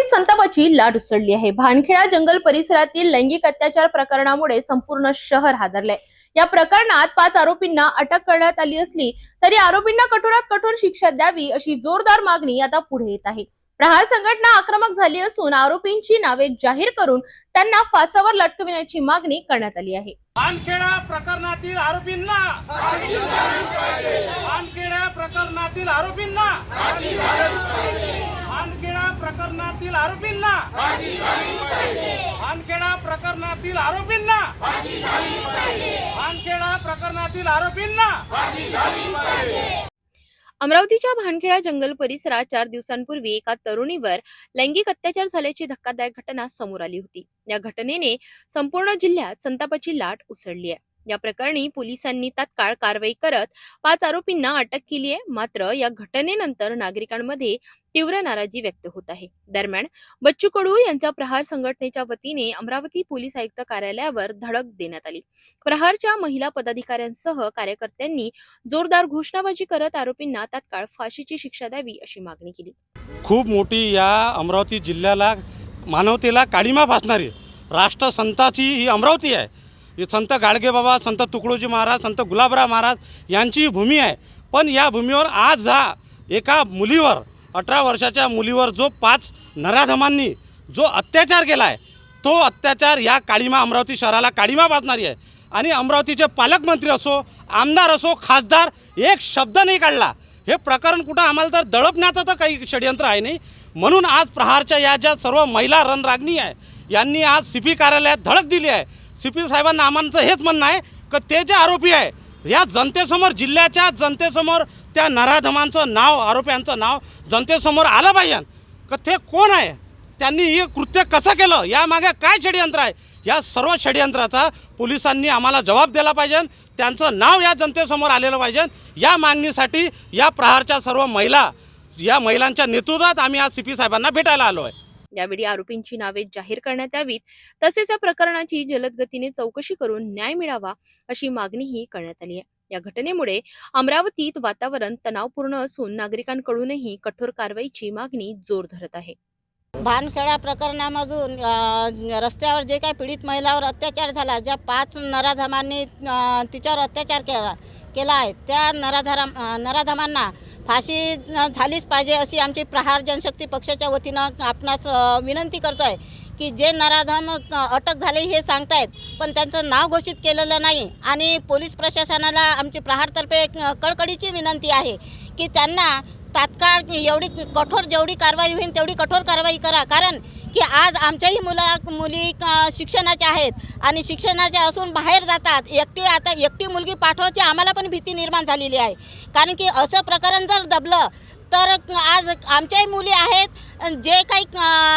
अमरावतीत संतापाची लाट उसळली आहे। भानखेडा जंगल परिसरातील लैंगिक अत्याचार प्रकरणामुळे संपूर्ण शहर हादरले। या प्रकरणात 5 आरोपींना अटक करण्यात आली असली तरी आरोपींना कठोरात कठोर शिक्षा द्यावी अशी जोरदार मागणी आता पुढे येत आहे। प्रहार संघटना आक्रमक झाली असून आरोपींची नावे जाहीर करून त्यांना फासावर लटकविण्याची मागणी करण्यात आली आहे। भानखेडा प्रकरणातील आरोपींना फाशी झालीच पाहिजे। भानखेडा प्रकरणातील आरोपींना फाशी झालीच पाहिजे। भानखेडा प्रकरणातील आरोपींना फाशी झालीच पाहिजे। भानखेडा प्रकरणातील आरोपींना फाशी झालीच पाहिजे। भानखेडा प्रकरणातील आरोपींना फाशी झालीच पाहिजे। अमरावतीच्या भानखेडा जंगल परिसरात 4 दिवसांपूर्वी एका तरुणीवर लैंगिक अत्याचार झाल्याची धक्कादायक घटना समोर आली होती। या घटनेने संपूर्ण जिल्ह्यात संतापाची लाट उसळली आहे। या प्रकरणी पोलिसांनी तात्काळ कारवाई करत 5 आरोपींना अटक केली आहे। मात्र या घटनेनंतर नागरिकांमध्ये तीव्र नाराजी व्यक्त होत आहे। दरम्यान बच्चू कडू यांच्या प्रहार संघटनेच्या वतीने अमरावती पोलीस आयुक्त कार्यालयावर धडक देण्यात आली। प्रहारच्या महिला पदाधिकाऱ्यांसह कार्यकर्त्यांनी जोरदार घोषणाबाजी करत आरोपींना तात्काळ फाशीची शिक्षा द्यावी अशी मागणी केली। खूप मोठी या अमरावती जिल्ह्याला मानवतेला काळिमा फासणारी राष्ट्रसंताची ही अमरावती आहे। ही संत गाडगेबाबा, संत तुकडोजी महाराज, संत गुलाबराव महाराज यांची भूमी आहे। पण या भूमीवर आज एका मुलीवर 18 वर्षाच्या मुलीवर जो 5 नराधमांनी जो अत्याचार केला आहे, तो अत्याचार या काळिमा अमरावती शहराला काळिमा फासणारी आहे। आणि अमरावतीचे पालकमंत्री असो, आमदार असो, खासदार एक शब्द नाही काढला। हे प्रकरण कुठं आम्हाला तर दडपण्याचं तर काही षडयंत्र आहे नाही। म्हणून आज प्रहारच्या या ज्या सर्व महिला रणरागिणी आहे यांनी आज CP कार्यालयात धडक दिली आहे। CP साहेबांना आम्हाला हेच म्हणणं आहे की ते जे आरोपी आहे या जनतेसमोर, जिल्ह्याच्या जनतेसमोर त्या नराधमांचं नाव, आरोप्यांचं नाव जनतेसमोर आलं पाहिजे की ते कोण आहे, त्यांनी हे कृत्य कसं केलं, यामागे काय षडयंत्र आहे। या सर्व षडयंत्राचा पोलिसांनी आम्हाला जबाब दिला पाहिजे, त्यांचं नाव या जनतेसमोर आलेलं पाहिजे। या मागणीसाठी या प्रहारच्या सर्व महिला, या महिलांच्या नेतृत्वात आम्ही आज CP साहेबांना भेटायला आलो आहे। यावेळी आरोपींची नावे जाहीर करण्यात यावीत, तसेच या प्रकरणाची जलद गतीने चौकशी करून न्याय मिळावा अशी मागणीही करण्यात आली आहे। या घटनेमुळे अमरावतीत वातावरण तणावपूर्ण असून नागरिकांकडूनही कठोर कारवाईची मागणी जोर धरत आहे। भानखेडा प्रकरणामधून रस्त्यावर जे काही पीडित महिलावर अत्याचार झाला, ज्या 5 नराधमांनी तिच्यावर अत्याचार केला आहे, त्या नराधमांना फाशी झालीच पाहिजे अशी आमची प्रहार जनशक्ती पक्षाच्या वतीनं आपणास विनंती करतो आहे की जे नराधम अटक झाले हे सांगतायत, पण त्यांचं नाव घोषित केलेलं नाही। आणि पोलीस प्रशासनाला आमची प्रहारतर्फे कळकळीची विनंती आहे की त्यांना तात्काळ जेवढी कारवाई होईल तेवढी कठोर कारवाई करा। कारण की आज आमच्याही मुली शिक्षणाच्या आहेत आणि शिक्षणाच्या असून बाहेर जातात। एकटी मुलगी पाठवायची आम्हाला पण भीती निर्माण झालेली आहे। कारण की असं प्रकरण जर दबलं तर आज आमच्याही मुली आहेत, जे काही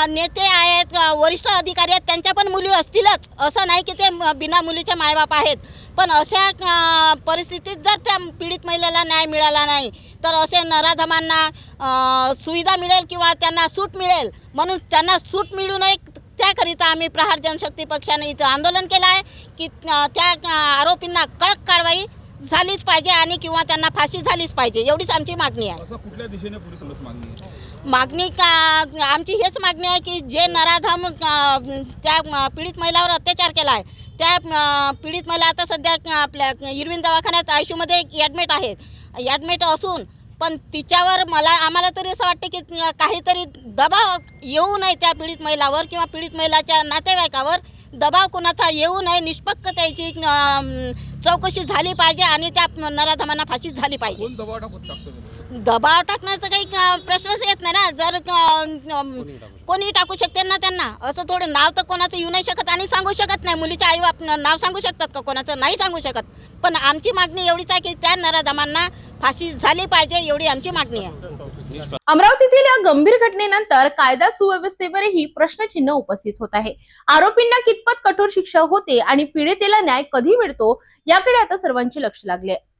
नेते आहेत, वरिष्ठ अधिकारी आहेत, त्यांच्या पण मुली असतीलच, असं नाही की ते बिना मुलीचे मायबाप आहेत। पण अशा परिस्थितीत जर त्या पीडित महिलेला न्याय मिळाला नाही तर असे नराधमांना सुविधा मिळेल किंवा त्यांना सूट मिळेल, म्हणून त्यांना सूट मिळू नये त्याकरिता आम्ही प्रहार जनशक्ती पक्षाने इथं आंदोलन केलं आहे की त्या आरोपींना कडक कारवाई झालीच पाहिजे आणि किंवा त्यांना फाशी झालीच पाहिजे, एवढीच आमची मागणी आहे। असं कुठल्या दिशेने पोलिसांना मागणी आहे? मागणी आमची हेच मागणी आहे की जे नराधम त्या पीडित महिलावर अत्याचार केला आहे, त्या पीडित महिला आता सध्या आपल्या इरविन दवाखान्यात ICUमध्ये ॲडमिट आहेत। ॲडमिट असून पण तिच्यावर आम्हाला तरी असं वाटतं की काहीतरी दबाव येऊ नये त्या पीडित महिलावर किंवा पीडित महिलाच्या नातेवाईकावर दबाव कोणाचा येऊ नये। निष्पक्षतेची चौकशी झाली पाहिजे आणि त्या नराधमांना फाशी झाली पाहिजे। दबाव टाकण्याचा काही प्रश्नच येत नाही ना। जर कोणी टाकू शकते ना त्यांना, असं थोडं नाव तर कोणाचं येऊ नाही शकत आणि सांगू शकत नाही। मुलीच्या आई बाप नाव सांगू शकतात का? कोणाचं नाही सांगू शकत। पण आमची मागणी एवढीच आहे की त्या नराधमांना फाशी झाली पाहिजे, एवढी आमची मागणी आहे। अमरावतीतील या गंभीर घटनेनंतर कायदा सुव्यवस्थेवरही प्रश्नचिन्ह उपस्थित होत आहे। आरोपींना कितपत कठोर शिक्षा होते आणि पीडितेला न्याय कधी मिळतो याकडे आता सर्वांचे लक्ष लागले आहे।